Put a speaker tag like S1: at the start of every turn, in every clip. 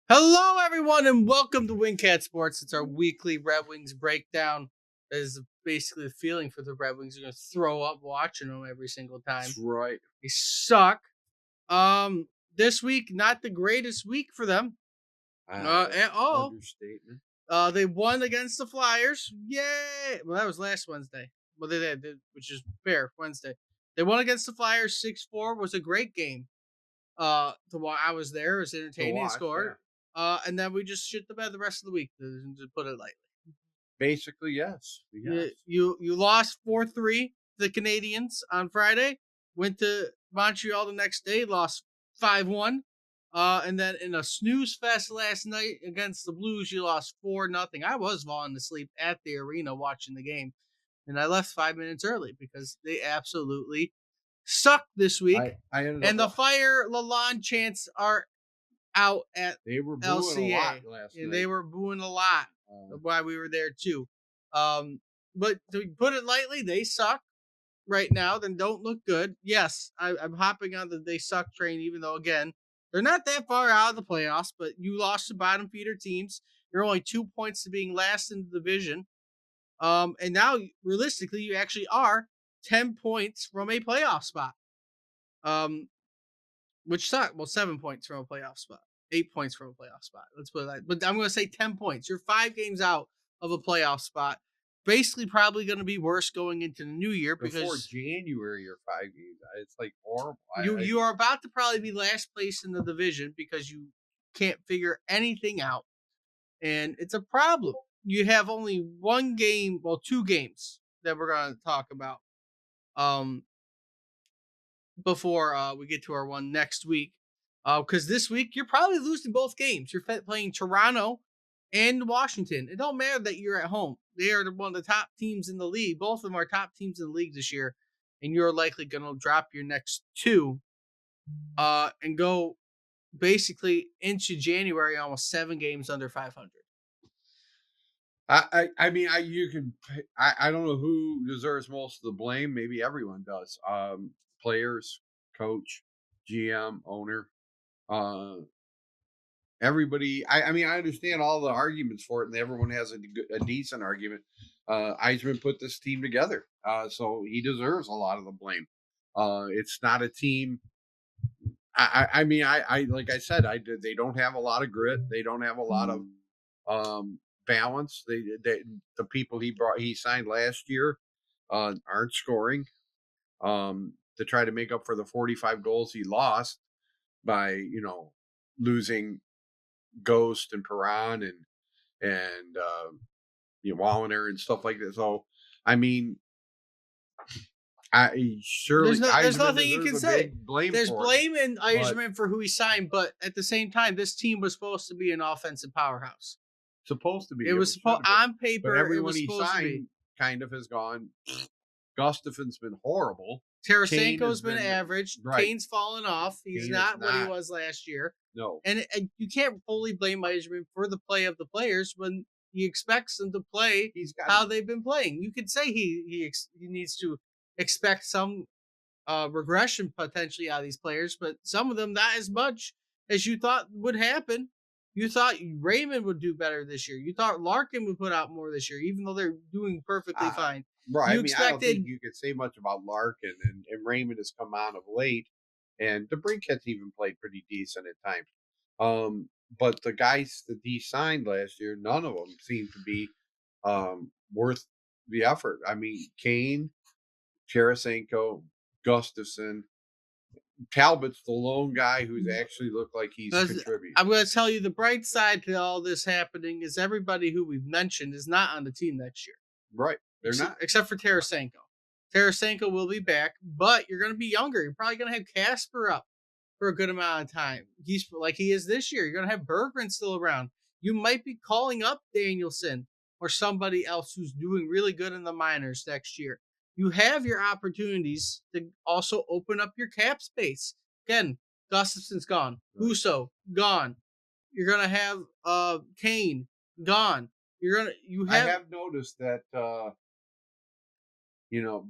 S1: Hello, everyone, and welcome to Wingcat Sports. It's our weekly Red Wings breakdown. That is basically the feeling for the Red Wings. You're going to throw up watching them every single time.
S2: That's right.
S1: They suck. This week, not the greatest week for them at all.
S2: Understatement.
S1: They won against the Flyers. Yay! Well, that was last Wednesday. Well, they did, which is fair. Wednesday. They won against the Flyers 6-4. Was a great game. I was there. It was entertaining.
S2: Watch,
S1: Scored.
S2: yeah.
S1: And then we just shit the bed the rest of the week, to put it lightly.
S2: Basically, yes.
S1: You lost 4-3 to the Canadians on Friday. Went to Montreal the next day, lost 5-1. And then in a snooze fest last night against the Blues, you lost 4-0. I was falling asleep at the arena watching the game, and I left 5 minutes early because they absolutely suck this week. And the Fire Lalonde chants are out at
S2: They were booing
S1: LCA.
S2: a lot last night.
S1: They were booing a lot while we were there too. But to put it lightly, they suck right now. Then don't look good. Yes, I'm hopping on the they suck train, even though again they're not that far out of the playoffs. But you lost to bottom feeder teams. You're only 2 points to being last in the division. And now realistically, you actually are 10 points from a playoff spot. Which suck. Well, 7 points from a playoff spot, 8 points from a playoff spot. Let's put it like. But I'm going to say 10 points. You're 5 games out of a playoff spot. Basically, probably going to be worse going into the new year because
S2: before January you're 5 games. It's like horrible.
S1: You are about to probably be last place in the division because you can't figure anything out, and it's a problem. You have only one game, well, 2 games that we're going to talk about. Before we get to our one next week. Because this week you're probably losing both games. You're playing Toronto and Washington. It don't matter that you're at home. They are one of the top teams in the league. Both of them are top teams in the league this year, and you're likely going to drop your next 2 and go basically into January almost 7 games under 500.
S2: I mean, you can. I don't know who deserves most of the blame. Maybe everyone does. Players, coach, GM, owner. Everybody. I mean, I understand all the arguments for it, and everyone has a decent argument. Eisman put this team together, so he deserves a lot of the blame. It's not a team. I mean, I like I said, they don't have a lot of grit. They don't have a lot of balance. The people he signed last year aren't scoring to try to make up for the 45 goals he lost by losing Ghost and Perron and Wallner and stuff like that. So I mean,
S1: There's nothing you can say. There's blame in Eisman for who he signed, but at the same time, this team was supposed to be an offensive powerhouse.
S2: Supposed to be.
S1: It was supposed on paper.
S2: But everyone
S1: he
S2: signed kind of has gone. Gustafson's been horrible.
S1: Tarasenko's been average. Right. Kane's fallen off. He's not what he was last year.
S2: No.
S1: And you can't fully blame Eisman for the play of the players when he expects them to play how they've been playing. You could say he needs to expect some regression potentially out of these players, but some of them not as much as you thought would happen. You thought Raymond would do better this year. You thought Larkin would put out more this year, even though they're doing perfectly fine.
S2: Right. I don't think you could say much about Larkin, and Raymond has come on of late, and DeBrincat's even played pretty decent at times. But the guys that he signed last year, none of them seem to be worth the effort. I mean, Kane, Tarasenko, Gustafson, Talbot's the lone guy who's actually looked like he's contributing.
S1: I'm going to tell you the bright side to all this happening is everybody who we've mentioned is not on the team next year.
S2: Right. They're not.
S1: Except for Tarasenko. Tarasenko will be back, but you're going to be younger. You're probably going to have Casper up for a good amount of time. He's like he is this year. You're going to have Berggren still around. You might be calling up Danielson or somebody else who's doing really good in the minors next year. You have your opportunities to also open up your cap space. Again, Gustafson's gone. Right. Husso, gone. You're going to have Kane, gone. I
S2: have noticed that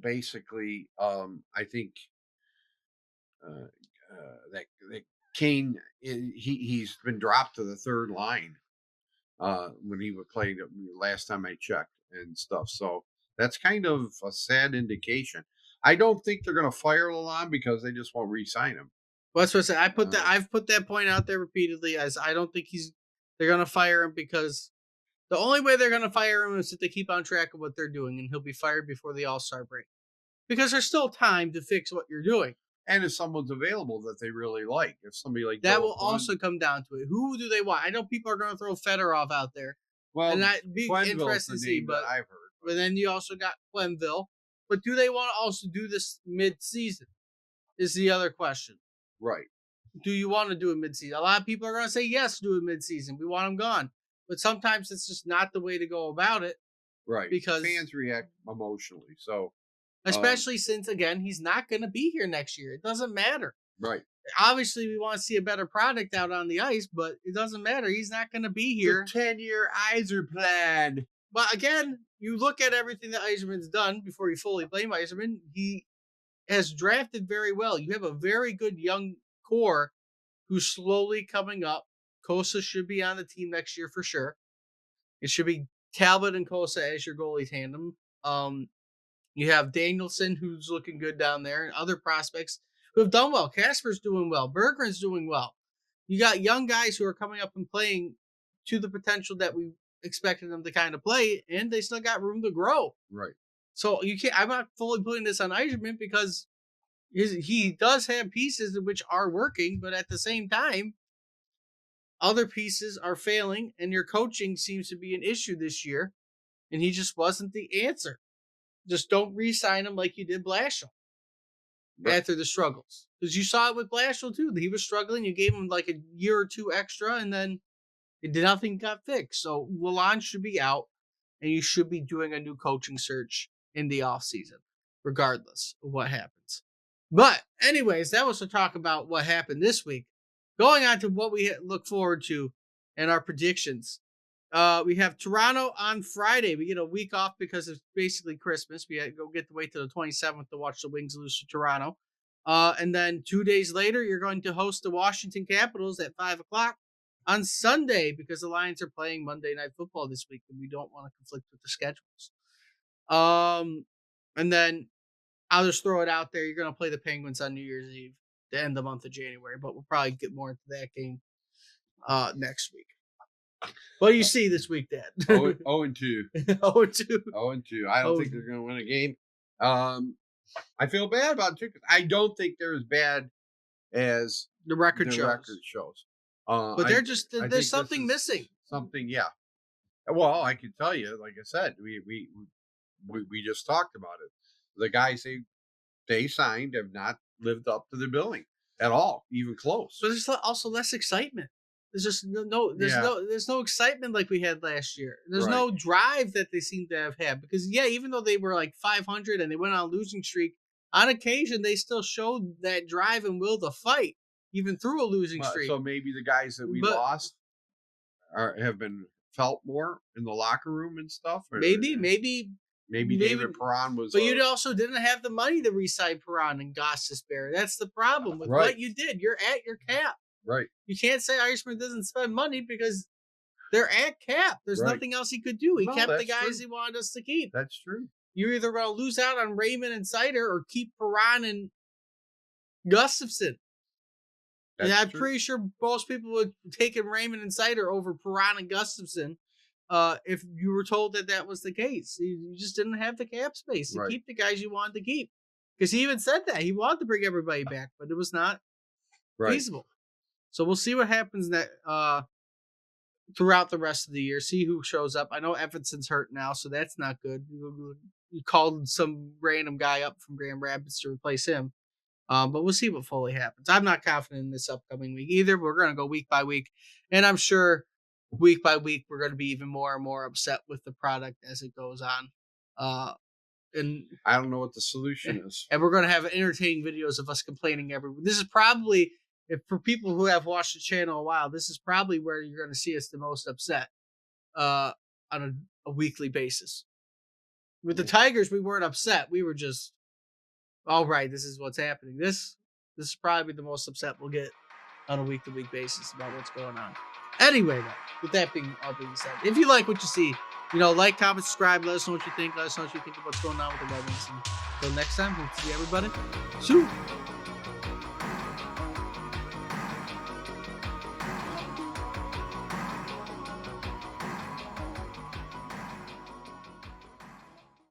S2: basically I think that Kane, he's been dropped to the third line when he was playing last time I checked and stuff. So that's kind of a sad indication. I don't think they're going to fire Lalonde because they just won't re-sign him.
S1: Well, that's what I said.
S2: Uh,
S1: I've put that point out there repeatedly as I don't think they're gonna fire him because the only way they're gonna fire him is if they keep on track of what they're doing, and he'll be fired before the All-Star break. Because there's still time to fix what you're doing.
S2: and if someone's available that they really like, if somebody like
S1: That
S2: Joel
S1: will
S2: Quinn,
S1: also come down to it. Who do they want? I know people are gonna throw Fedorov out there, and
S2: well,
S1: that'd be
S2: Quenneville's
S1: interesting
S2: the
S1: to see,
S2: name that I've heard.
S1: but then you also got Quenville. But do they want to also do this mid-season? Is the other question.
S2: Right,
S1: Do you want to do it mid-season? A lot of people are going to say yes, do it mid-season. We want him gone, but sometimes it's just not the way to go about it
S2: right.
S1: because,
S2: Fans react emotionally, so
S1: especially since again he's not going to be here next year. It doesn't matter.
S2: right.
S1: Obviously, we want to see a better product out on the ice, but it doesn't matter. He's not going to be
S2: The
S1: here.
S2: 10-year Iser plan.
S1: But again, you look at everything that Eiserman's done before you fully blame Eiserman. He has drafted very well. You have a very good young core who's slowly coming up. Kosa should be on the team next year for sure. It should be Talbot and Kosa as your goalie tandem. You have Danielson, who's looking good down there, and other prospects who have done well. Casper's doing well. Berggren's doing well. You got young guys who are coming up and playing to the potential that we expected them to kind of play, and they still got room to grow.
S2: Right,
S1: So you can't. I'm not fully putting this on Eiserman because he does have pieces which are working, but at the same time, other pieces are failing, and your coaching seems to be an issue this year, and he just wasn't the answer. Just don't re-sign him like you did Blashill
S2: right,
S1: after the struggles. Because you saw it with Blashill too. He was struggling. You gave him like a year or two extra, and then nothing got fixed. So Lalonde should be out, and you should be doing a new coaching search in the offseason, regardless of what happens. But, anyways, that was to talk about what happened this week. Going on to what we look forward to and our predictions. We have Toronto on Friday. We get a week off because it's basically Christmas. We go get to wait till the 27th to watch the Wings lose to Toronto. And then 2 days later, you're going to host the Washington Capitals at 5 o'clock on Sunday because the Lions are playing Monday Night Football this week, and we don't want to conflict with the schedules. And then I'll just throw it out there. You're going to play the Penguins on New Year's Eve, the end of the month of January, but we'll probably get more into that game next week. What do you see this week, Dad?
S2: 0-2.
S1: 0-2.
S2: 0-2. I don't think they're going to win a game. I feel bad about it too because I don't think they're as bad as
S1: The record
S2: the
S1: shows.
S2: record shows.
S1: But there's something missing.
S2: Something, yeah. Well, I can tell you, like I said, we just talked about it. The guys they signed have not lived up to the billing at all, even close.
S1: But there's also less excitement. There's just there's no excitement like we had last year. There's no
S2: Right.
S1: drive that they seem to have had because even though they were like 500 and they went on a losing streak, on occasion they still showed that drive and will to fight even through a losing streak.
S2: So maybe the guys that we
S1: But
S2: lost have been felt more in the locker room and stuff.
S1: maybe
S2: David Perron was.
S1: But you also didn't have the money to re-sign Perron and Gostisbehere. That's the problem with
S2: Right.
S1: what you did. You're at your cap.
S2: Right.
S1: You can't say Irishman doesn't spend money because they're at cap. There's
S2: Right.
S1: nothing else he could do. He
S2: No,
S1: kept the
S2: that's
S1: guys
S2: true.
S1: he wanted us to keep.
S2: That's true.
S1: You're either going to lose out on Raymond and Sider or keep Perron and Gustafson. And I'm pretty sure most people would take in Raymond and Sider over Perron and Gustafson if you were told that was the case. You just didn't have the cap space to
S2: Right.
S1: keep the guys you wanted to keep. Because he even said that. He wanted to bring everybody back, but it was not feasible. So we'll see what happens throughout the rest of the year. See who shows up. I know Evanson's hurt now, so that's not good. You called some random guy up from Grand Rapids to replace him. But we'll see what fully happens. I'm not confident in this upcoming week either. We're going to go week by week. And I'm sure week by week, we're going to be even more and more upset with the product as it goes on. And
S2: I don't know what the solution is.
S1: And we're going to have entertaining videos of us complaining every week. This is probably, if for people who have watched the channel a while, this is probably where you're going to see us the most upset on a weekly basis. With the Tigers, we weren't upset. We were just, all right, this is what's happening. This is probably the most upset we'll get. on a week to week basis about what's going on. Anyway, though, with that being all being said, if you like what you see, like, comment, subscribe, let us know what you think. Let us know what you think of what's going on with the Red Wings. And until next time, we'll see everybody soon.